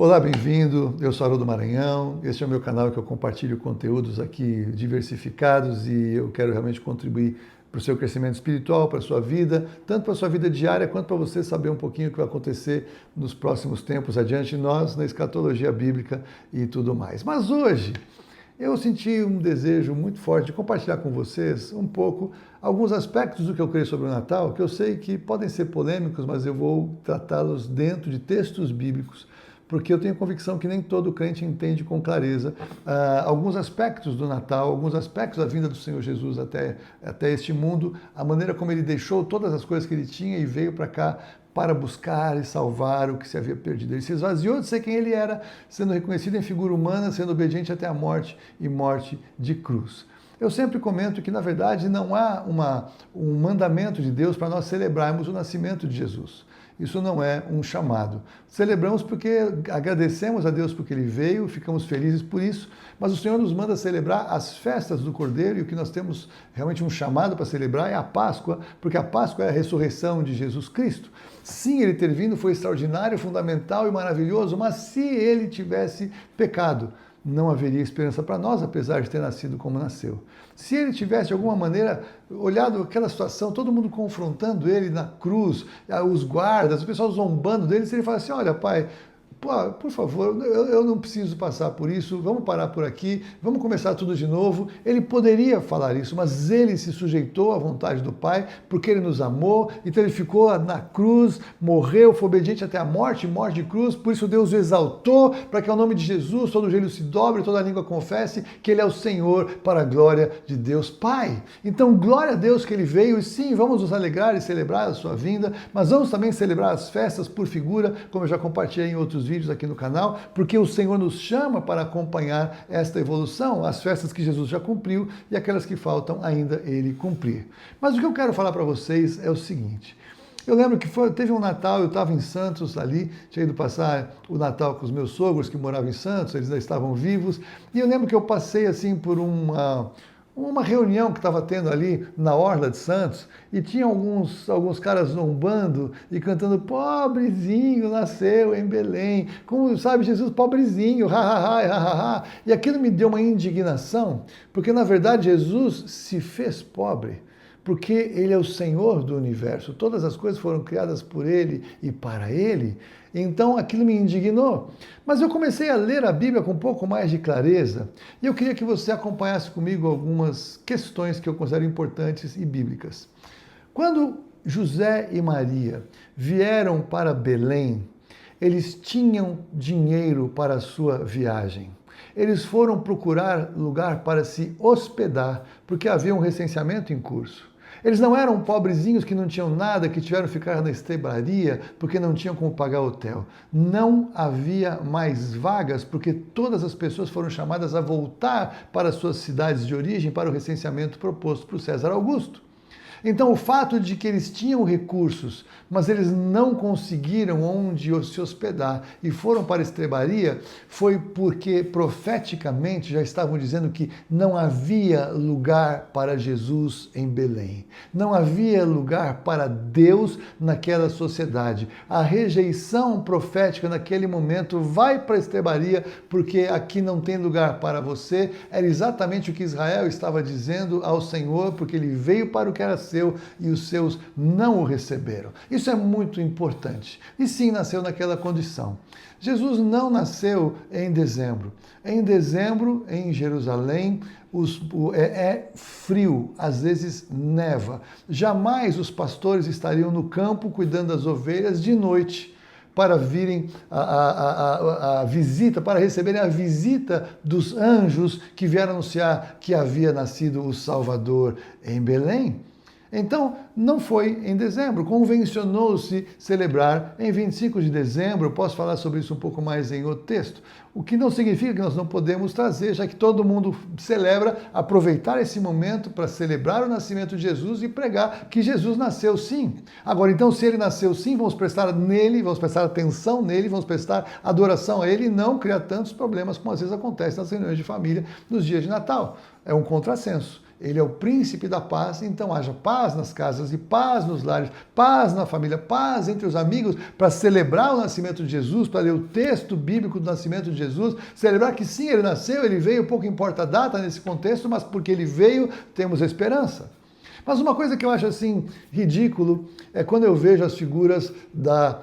Olá, bem-vindo. Eu sou Haroldo Maranhão. Este é o meu canal que eu compartilho conteúdos aqui diversificados e eu quero realmente contribuir para o seu crescimento espiritual, para a sua vida, tanto para a sua vida diária quanto para você saber um pouquinho o que vai acontecer nos próximos tempos adiante de nós, na escatologia bíblica e tudo mais. Mas hoje eu senti um desejo muito forte de compartilhar com vocês um pouco alguns aspectos do que eu creio sobre o Natal, que eu sei que podem ser polêmicos, mas eu vou tratá-los dentro de textos bíblicos, porque eu tenho convicção que nem todo crente entende com clareza alguns aspectos do Natal, alguns aspectos da vinda do Senhor Jesus até este mundo, a maneira como ele deixou todas as coisas que ele tinha e veio para cá para buscar e salvar o que se havia perdido. Ele se esvaziou de ser quem ele era, sendo reconhecido em figura humana, sendo obediente até a morte e morte de cruz. Eu sempre comento que, na verdade, não há um mandamento de Deus para nós celebrarmos o nascimento de Jesus. Isso não é um chamado. Celebramos porque agradecemos a Deus porque Ele veio, ficamos felizes por isso, mas o Senhor nos manda celebrar as festas do Cordeiro e o que nós temos realmente um chamado para celebrar é a Páscoa, porque a Páscoa é a ressurreição de Jesus Cristo. Sim, Ele ter vindo foi extraordinário, fundamental e maravilhoso, mas se Ele tivesse pecado, não haveria esperança para nós, apesar de ter nascido como nasceu. Se ele tivesse, de alguma maneira, olhado aquela situação, todo mundo confrontando ele na cruz, os guardas, o pessoal zombando dele, se ele falasse assim, olha, pai, por favor, eu não preciso passar por isso, vamos parar por aqui, vamos começar tudo de novo. Ele poderia falar isso, mas ele se sujeitou à vontade do Pai, porque ele nos amou, então ele ficou na cruz, morreu, foi obediente até a morte de cruz, por isso Deus o exaltou, para que ao nome de Jesus todo joelho se dobre, toda língua confesse que ele é o Senhor, para a glória de Deus Pai. Então, glória a Deus que ele veio, e sim, vamos nos alegrar e celebrar a sua vinda, mas vamos também celebrar as festas por figura, como eu já compartilhei em outros vídeos aqui no canal, porque o Senhor nos chama para acompanhar esta evolução, as festas que Jesus já cumpriu e aquelas que faltam ainda ele cumprir. Mas o que eu quero falar para vocês é o seguinte. Eu lembro que teve um Natal, eu estava em Santos ali, tinha ido passar o Natal com os meus sogros que moravam em Santos, eles ainda estavam vivos, e eu lembro que eu passei assim por uma reunião que estava tendo ali na Orla de Santos e tinha alguns caras zombando e cantando pobrezinho nasceu em Belém, como sabe Jesus pobrezinho, ha ha ha ha ha, e aquilo me deu uma indignação, porque na verdade Jesus se fez pobre, porque ele é o Senhor do universo, todas as coisas foram criadas por ele e para ele, então aquilo me indignou. Mas eu comecei a ler a Bíblia com um pouco mais de clareza e eu queria que você acompanhasse comigo algumas questões que eu considero importantes e bíblicas. Quando José e Maria vieram para Belém, eles tinham dinheiro para a sua viagem. Eles foram procurar lugar para se hospedar, porque havia um recenseamento em curso. Eles não eram pobrezinhos que não tinham nada, que tiveram que ficar na estrebaria porque não tinham como pagar hotel. Não havia mais vagas porque todas as pessoas foram chamadas a voltar para suas cidades de origem para o recenseamento proposto por César Augusto. Então, o fato de que eles tinham recursos, mas eles não conseguiram onde se hospedar e foram para a estrebaria, foi porque profeticamente já estavam dizendo que não havia lugar para Jesus em Belém. Não havia lugar para Deus naquela sociedade. A rejeição profética naquele momento vai para a estrebaria porque aqui não tem lugar para você. Era exatamente o que Israel estava dizendo ao Senhor, porque ele veio para o que era seu e os seus não o receberam. Isso é muito importante. E sim, nasceu naquela condição. Jesus não nasceu em dezembro. Em dezembro, em Jerusalém, é frio, às vezes neva. Jamais os pastores estariam no campo cuidando das ovelhas de noite, para virem a visita, para receberem a visita dos anjos que vieram anunciar que havia nascido o Salvador em Belém. Então, não foi em dezembro, convencionou-se celebrar em 25 de dezembro, eu posso falar sobre isso um pouco mais em outro texto, o que não significa que nós não podemos trazer, já que todo mundo celebra, aproveitar esse momento para celebrar o nascimento de Jesus e pregar que Jesus nasceu sim. Agora, então, se ele nasceu sim, vamos prestar nele, vamos prestar atenção nele, vamos prestar adoração a ele e não criar tantos problemas como às vezes acontece nas reuniões de família nos dias de Natal. É um contrassenso. Ele é o príncipe da paz, então haja paz nas casas e paz nos lares, paz na família, paz entre os amigos, para celebrar o nascimento de Jesus, para ler o texto bíblico do nascimento de Jesus, celebrar que sim, ele nasceu, ele veio, pouco importa a data nesse contexto, mas porque ele veio, temos esperança. Mas uma coisa que eu acho assim ridículo é quando eu vejo as figuras da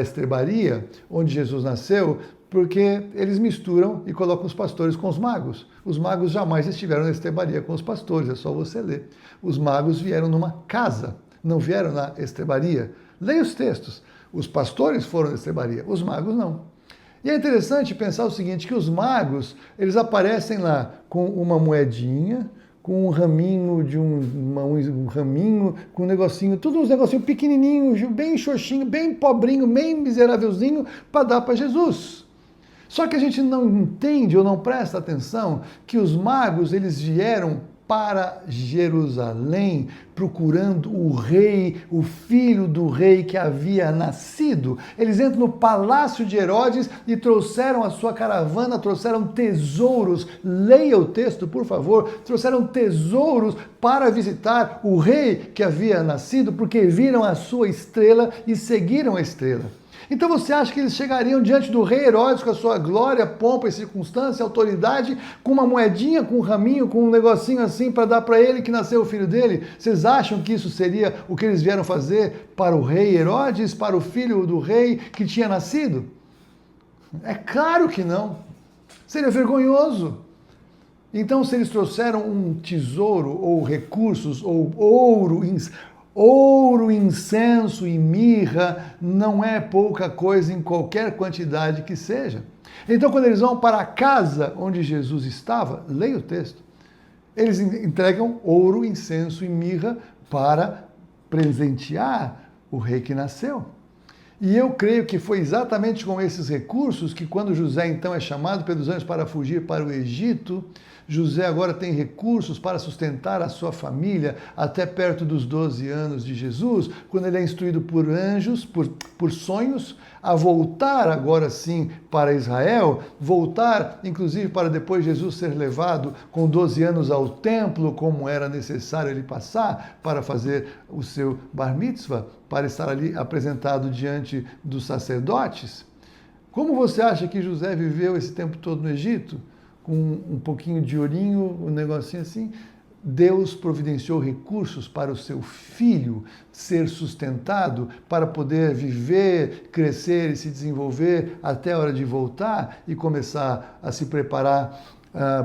estrebaria, onde Jesus nasceu, porque eles misturam e colocam os pastores com os magos. Os magos jamais estiveram na estrebaria com os pastores, é só você ler. Os magos vieram numa casa, não vieram na estrebaria. Leia os textos. Os pastores foram na estrebaria, os magos não. E é interessante pensar o seguinte, que os magos, eles aparecem lá com uma moedinha, com um raminho um raminho, com um negocinho, tudo uns negocinhos pequenininhos, bem xoxinho, bem pobrinho, bem miserávelzinho, para dar para Jesus. Só que a gente não entende ou não presta atenção que os magos, eles vieram para Jerusalém, procurando o rei, o filho do rei que havia nascido. Eles entram no palácio de Herodes e trouxeram a sua caravana, trouxeram tesouros. Leia o texto, por favor. Trouxeram tesouros para visitar o rei que havia nascido, porque viram a sua estrela e seguiram a estrela. Então você acha que eles chegariam diante do rei Herodes com a sua glória, pompa e circunstância, autoridade, com uma moedinha, com um raminho, com um negocinho assim para dar para ele que nasceu o filho dele? Vocês acham que isso seria o que eles vieram fazer para o rei Herodes, para o filho do rei que tinha nascido? É claro que não. Seria vergonhoso. Então, se eles trouxeram um tesouro ou recursos ou ouro, incenso e mirra não é pouca coisa em qualquer quantidade que seja. Então, quando eles vão para a casa onde Jesus estava, leia o texto, eles entregam ouro, incenso e mirra para presentear o rei que nasceu. E eu creio que foi exatamente com esses recursos que quando José então é chamado pelos anjos para fugir para o Egito, José agora tem recursos para sustentar a sua família até perto dos 12 anos de Jesus, quando ele é instruído por anjos, por sonhos, a voltar agora sim para Israel, voltar inclusive para depois Jesus ser levado com 12 anos ao templo, como era necessário ele passar para fazer o seu bar mitzvah, para estar ali apresentado diante dos sacerdotes. Como você acha que José viveu esse tempo todo no Egito? Com um pouquinho de ourinho, um negocinho assim? Deus providenciou recursos para o seu filho ser sustentado, para poder viver, crescer e se desenvolver até a hora de voltar e começar a se preparar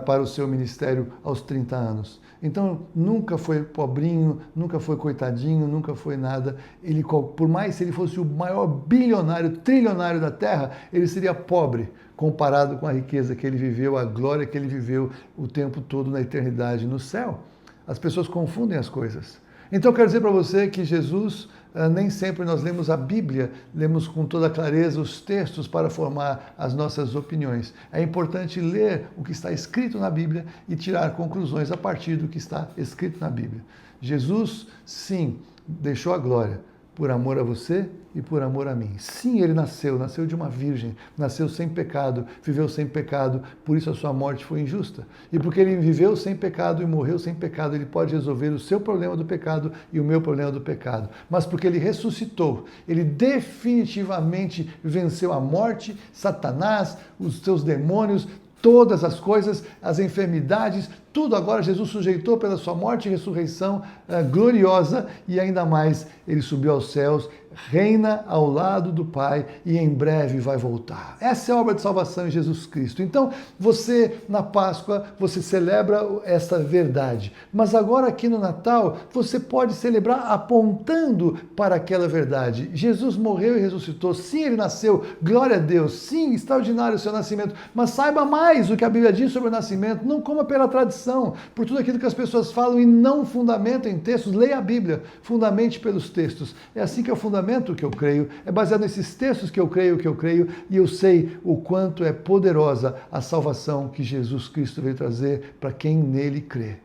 para o seu ministério aos 30 anos. Então, nunca foi pobrinho, nunca foi coitadinho, nunca foi nada. Ele, por mais se ele fosse o maior bilionário, trilionário da Terra, ele seria pobre comparado com a riqueza que ele viveu, a glória que ele viveu o tempo todo na eternidade no céu. As pessoas confundem as coisas. Então, eu quero dizer para você que Jesus, nem sempre nós lemos a Bíblia, lemos com toda clareza os textos para formar as nossas opiniões. É importante ler o que está escrito na Bíblia e tirar conclusões a partir do que está escrito na Bíblia. Jesus, sim, deixou a glória por amor a você e por amor a mim. Sim, ele nasceu de uma virgem, nasceu sem pecado, viveu sem pecado, por isso a sua morte foi injusta. E porque ele viveu sem pecado e morreu sem pecado, ele pode resolver o seu problema do pecado e o meu problema do pecado. Mas porque ele ressuscitou, ele definitivamente venceu a morte, Satanás, os seus demônios, todas as coisas, as enfermidades, tudo agora Jesus sujeitou pela sua morte e ressurreição gloriosa, e ainda mais ele subiu aos céus, reina ao lado do Pai e em breve vai voltar. Essa é a obra de salvação em Jesus Cristo. Então, você na Páscoa, você celebra essa verdade, mas agora aqui no Natal, você pode celebrar apontando para aquela verdade. Jesus morreu e ressuscitou, sim, ele nasceu, glória a Deus, sim, extraordinário o seu nascimento, mas saiba mais o que a Bíblia diz sobre o nascimento, não coma pela tradição, por tudo aquilo que as pessoas falam e não fundamentam em textos. Leia a Bíblia, fundamente pelos textos. É assim que é o fundamento que eu creio, é baseado nesses textos que eu creio, e eu sei o quanto é poderosa a salvação que Jesus Cristo veio trazer para quem nele crê.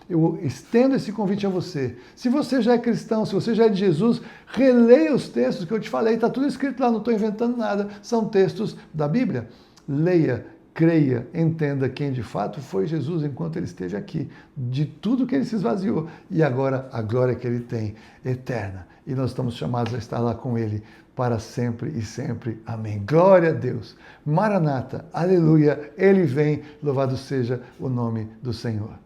Eu estendo esse convite a você. Se você já é cristão, se você já é de Jesus, releia os textos que eu te falei, está tudo escrito lá, não estou inventando nada, são textos da Bíblia. Leia creia, entenda quem de fato foi Jesus enquanto ele esteve aqui, de tudo que ele se esvaziou e agora a glória que ele tem, eterna. E nós estamos chamados a estar lá com ele para sempre e sempre. Amém. Glória a Deus. Maranata, aleluia, ele vem, louvado seja o nome do Senhor.